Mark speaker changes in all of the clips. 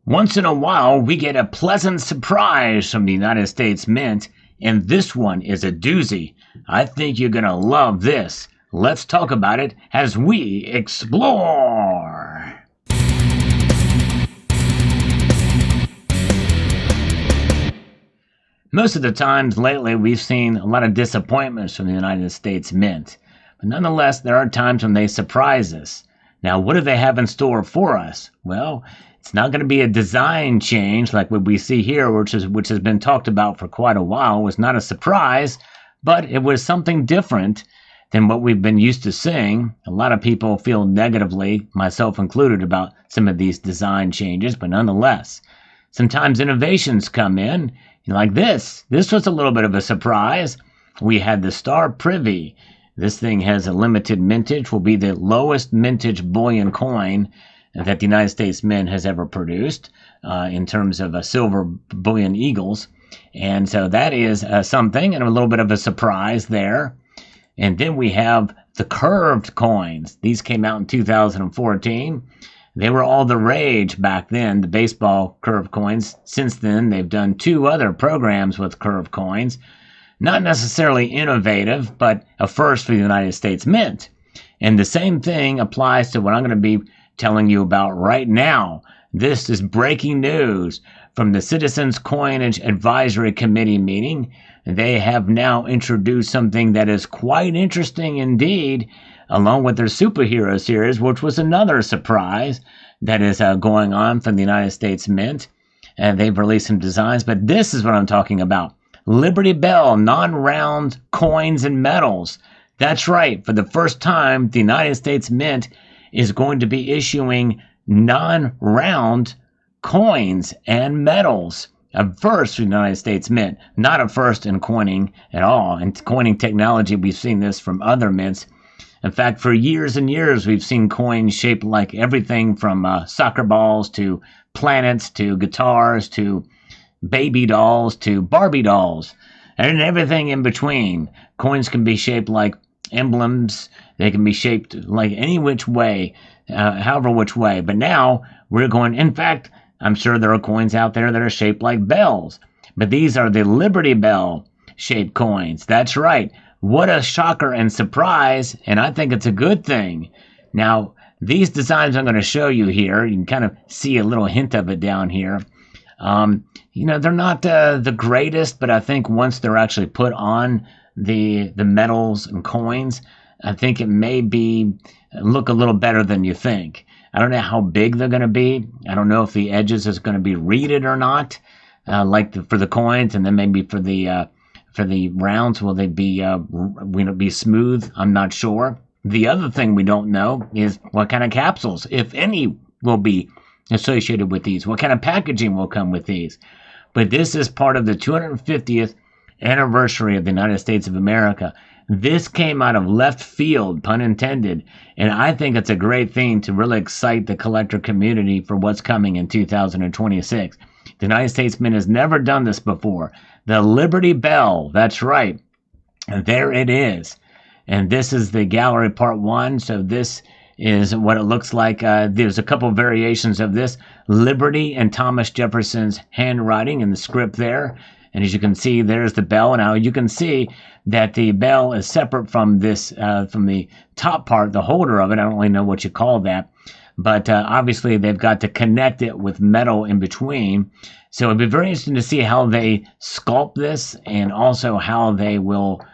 Speaker 1: Once in a while, we get a pleasant surprise from the United States Mint, and this one is a doozy. I think you're gonna love this. Let's talk about it as we explore. Most of the times lately, we've seen a lot of disappointments from the United States Mint. But nonetheless, there are times when they surprise us. Now, what do they have in store for us? Well, it's not going to be a design change like what we see here, which has been talked about for quite a while. It was not a surprise, but it was something different than what we've been used to seeing. A lot of people feel negatively, myself included, about some of these design changes, but nonetheless, sometimes innovations come in, like this. This was a little bit of a surprise. We had the Star Privy. This thing has a limited mintage, will be the lowest mintage bullion coin that the United States Mint has ever produced in terms of silver bullion eagles. And so that is something, and a little bit of a surprise there. And then we have the curved coins. These came out in 2014. They were all the rage back then, the baseball curved coins. Since then, they've done two other programs with curved coins. Not necessarily innovative, but a first for the United States Mint. And the same thing applies to what I'm going to be telling you about right now. This is breaking news from the Citizens Coinage Advisory Committee meeting. They have now introduced something that is quite interesting indeed, along with their superhero series, which was another surprise that is going on from the United States Mint. And they've released some designs, but this is what I'm talking about. Liberty Bell non-round coins and metals. That's right. For the first time, the United States Mint is going to be issuing non-round coins and metals. A first for the United States Mint, not a first in coining at all. In coining technology, we've seen this from other mints. In fact, for years and years, we've seen coins shaped like everything from soccer balls to planets to guitars to baby dolls to Barbie dolls and everything in between. Coins can be shaped like emblems. They can be shaped like any which way, however which way. But now we're going, in fact, I'm sure there are coins out there that are shaped like bells. But these are the Liberty Bell shaped coins. That's right. What a shocker and surprise. And I think it's a good thing. Now, these designs I'm going to show you here, you can kind of see a little hint of it down here. They're not the greatest, but I think once they're actually put on the metals and coins, I think it may look a little better than you think. I don't know how big they're going to be. I don't know if the edges is going to be reeded or not, for the coins, and then maybe for the rounds, will they be smooth? I'm not sure. The other thing we don't know is what kind of capsules, if any, will be associated with these. What kind of packaging will come with these? But this is part of the 250th anniversary of the United States of America. This came out of left field, pun intended, and I think it's a great thing to really excite the collector community for what's coming in 2026. The United States Mint has never done this before. The Liberty Bell, that's right. And there it is. And this is the gallery part one, so this is what it looks like. There's a couple variations of this. Liberty and Thomas Jefferson's handwriting in the script there. And as you can see, there's the bell. Now you can see that the bell is separate from this, from the top part, the holder of it. I don't really know what you call that. But obviously they've got to connect it with metal in between. So it'd be very interesting to see how they sculpt this and also how they will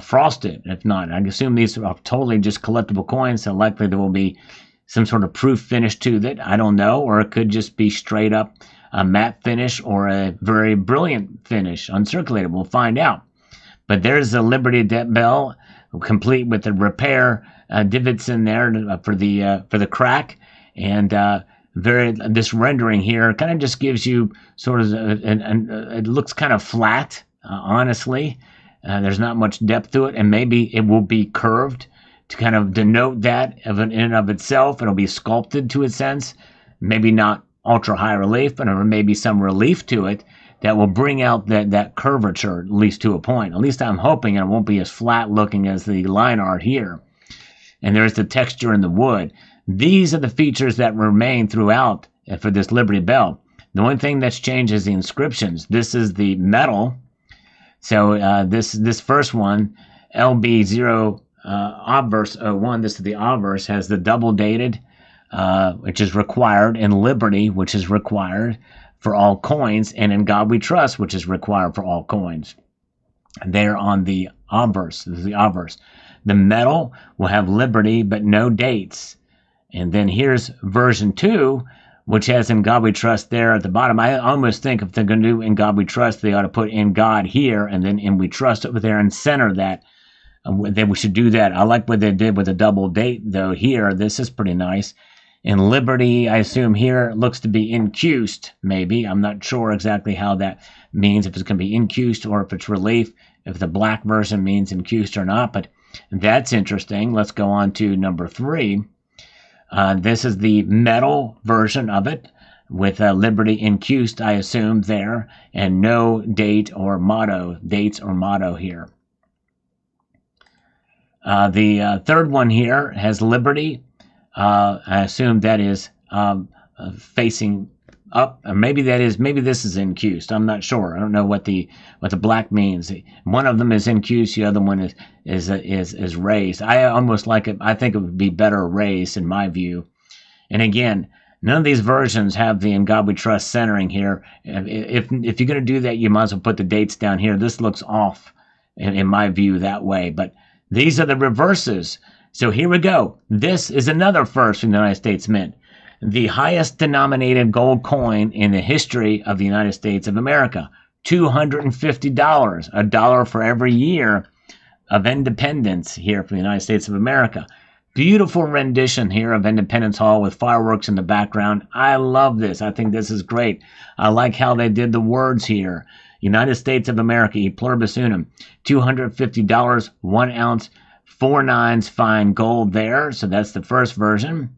Speaker 1: frost it. If not, I assume these are totally just collectible coins, so likely there will be some sort of proof finish to it. I don't know, or it could just be straight up a matte finish or a very brilliant finish, uncirculated. We'll find out. But there's the Liberty Bell, complete with the repair divots in there for the crack, and this rendering here kind of just gives you sort of it looks kind of flat, honestly. There's not much depth to it, and maybe it will be curved to kind of denote that in and of itself. It'll be sculpted to a sense, maybe not ultra high relief, but there may be some relief to it that will bring out that curvature, at least to a point. At least I'm hoping it won't be as flat looking as the line art here. And there's the texture in the wood. These are the features that remain throughout for this Liberty Bell. The only thing that's changed is the inscriptions. This is the metal. So this first one, LB0 obverse 01, this is the obverse, has the double dated, which is required, and Liberty, which is required for all coins, and In God We Trust, which is required for all coins. They're on the obverse. This is the obverse. The metal will have Liberty, but no dates. And then here's version 2, which has In God We Trust there at the bottom. I almost think if they're going to do In God We Trust, they ought to put In God here and then In We Trust over there and center that. Then we should do that. I like what they did with the double date, though, here. This is pretty nice. And Liberty, I assume here, looks to be incused, maybe. I'm not sure exactly how that means, if it's going to be incused or if it's relief, if the black version means incused or not. But that's interesting. Let's go on to number 3. This is the metal version of it with Liberty incused, I assume, there, and no dates or motto here. The third one here has Liberty. I assume that is facing up, or maybe this is incused. I'm not sure. I don't know what the black means. One of them is incused, the other one is raised. I almost like it. I think it would be better raised in my view. And again, none of these versions have the In God We Trust centering here. If you're going to do that, you might as well put the dates down here. This looks off in my view that way. But these are the reverses. So here we go. This is another first from the United States Mint. The highest denominated gold coin in the history of the United States of America. $250, $1 for every year of independence here from the United States of America. Beautiful rendition here of Independence Hall with fireworks in the background. I love this. I think this is great. I like how they did the words here. United States of America, e pluribus unum. $250, 1 ounce, 4 nines fine gold there. So that's the first version.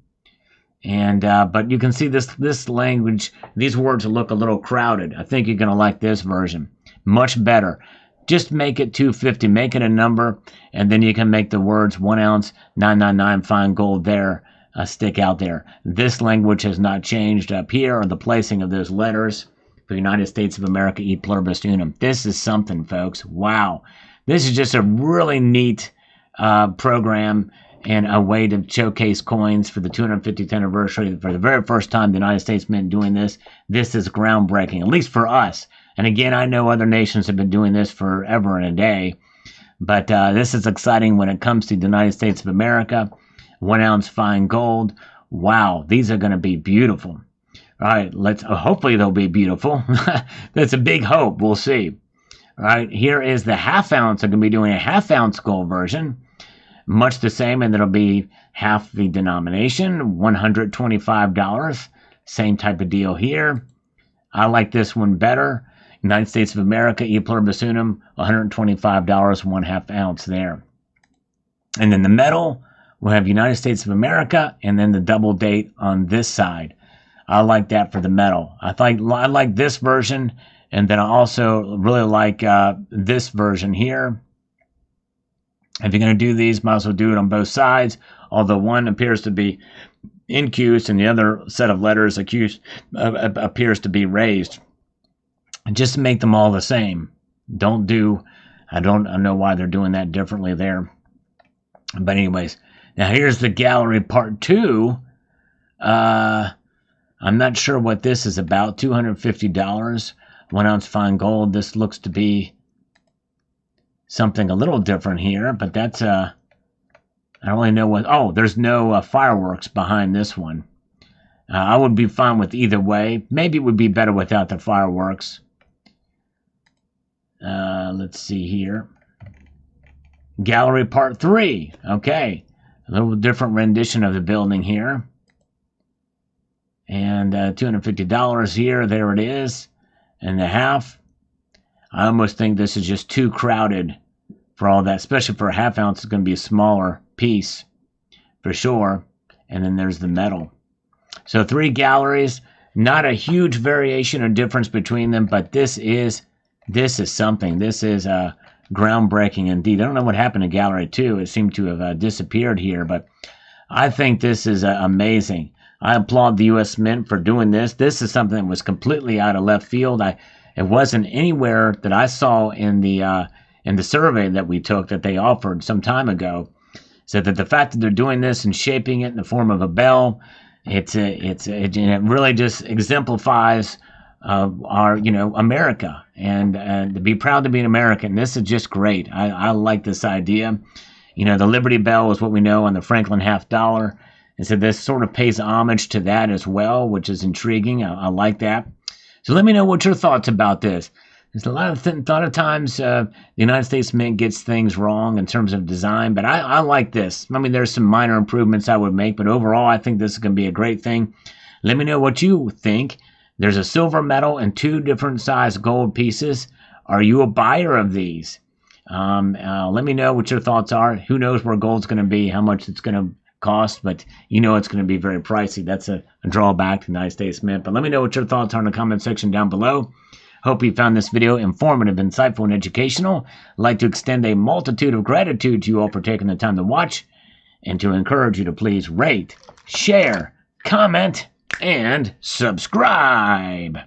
Speaker 1: And but you can see this language, these words look a little crowded. I think you're going to like this version. Much better. Just make it 250, make it a number, and then you can make the words 1 ounce, 999 fine gold there stick out there. This language has not changed up here, or the placing of those letters for United States of America, e pluribus unum. This is something, folks. Wow. This is just a really neat program and a way to showcase coins for the 250th anniversary. For the very first time, the United States Mint doing this. This is groundbreaking, at least for us. And again, I know other nations have been doing this forever and a day. But this is exciting when it comes to the United States of America. 1 ounce fine gold. Wow, these are going to be beautiful. All right, hopefully they'll be beautiful. That's a big hope. We'll see. All right, here is the half ounce. I'm going to be doing a half ounce gold version. Much the same, and it'll be half the denomination, $125. Same type of deal here. I like this one better. United States of America, e pluribus unum, $125, 1/2 ounce there. And then the metal, we'll have United States of America, and then the double date on this side. I like that for the metal. I like this version, and then I also really like this version here. If you're going to do these, might as well do it on both sides, although one appears to be incused and the other set of letters appears to be raised. Just to make them all the same. I don't know why they're doing that differently there. But anyways, now here's the gallery part 2. I'm not sure what this is about. $250, 1 ounce fine gold. This looks to be something a little different here, but that's I don't really know what. Oh, there's no fireworks behind this one. I would be fine with either way. Maybe it would be better without the fireworks. Let's see here. Gallery part 3. Okay, a little different rendition of the building here. And $250 here. There it is, and the half. I almost think this is just too crowded for all that, especially for a half ounce. It's going to be a smaller piece for sure. And then there's the metal. So 3 galleries, not a huge variation or difference between them, but this is something. This is groundbreaking indeed. I don't know what happened to gallery 2. It seemed to have disappeared here, but I think this is amazing. I applaud the U.S. Mint for doing this. This is something that was completely out of left field. It wasn't anywhere that I saw in the survey that we took that they offered some time ago. So that the fact that they're doing this and shaping it in the form of a bell, it really just exemplifies our America, and to be proud to be an American. This is just great. I like this idea. The Liberty Bell is what we know on the Franklin half dollar, and so this sort of pays homage to that as well, which is intriguing. I like that. So let me know what your thoughts about this. There's a lot of times the United States Mint gets things wrong in terms of design, but I like this. I mean, there's some minor improvements I would make, but overall, I think this is going to be a great thing. Let me know what you think. There's a silver medal and 2 different size gold pieces. Are you a buyer of these? Let me know what your thoughts are. Who knows where gold's going to be, how much it's going to cost, but it's going to be very pricey. That's a drawback to the United States Mint. But let me know what your thoughts are in the comment section down below. Hope you found this video informative, insightful, and educational. I'd like to extend a multitude of gratitude to you all for taking the time to watch, and to encourage you to please rate, share, comment, and subscribe.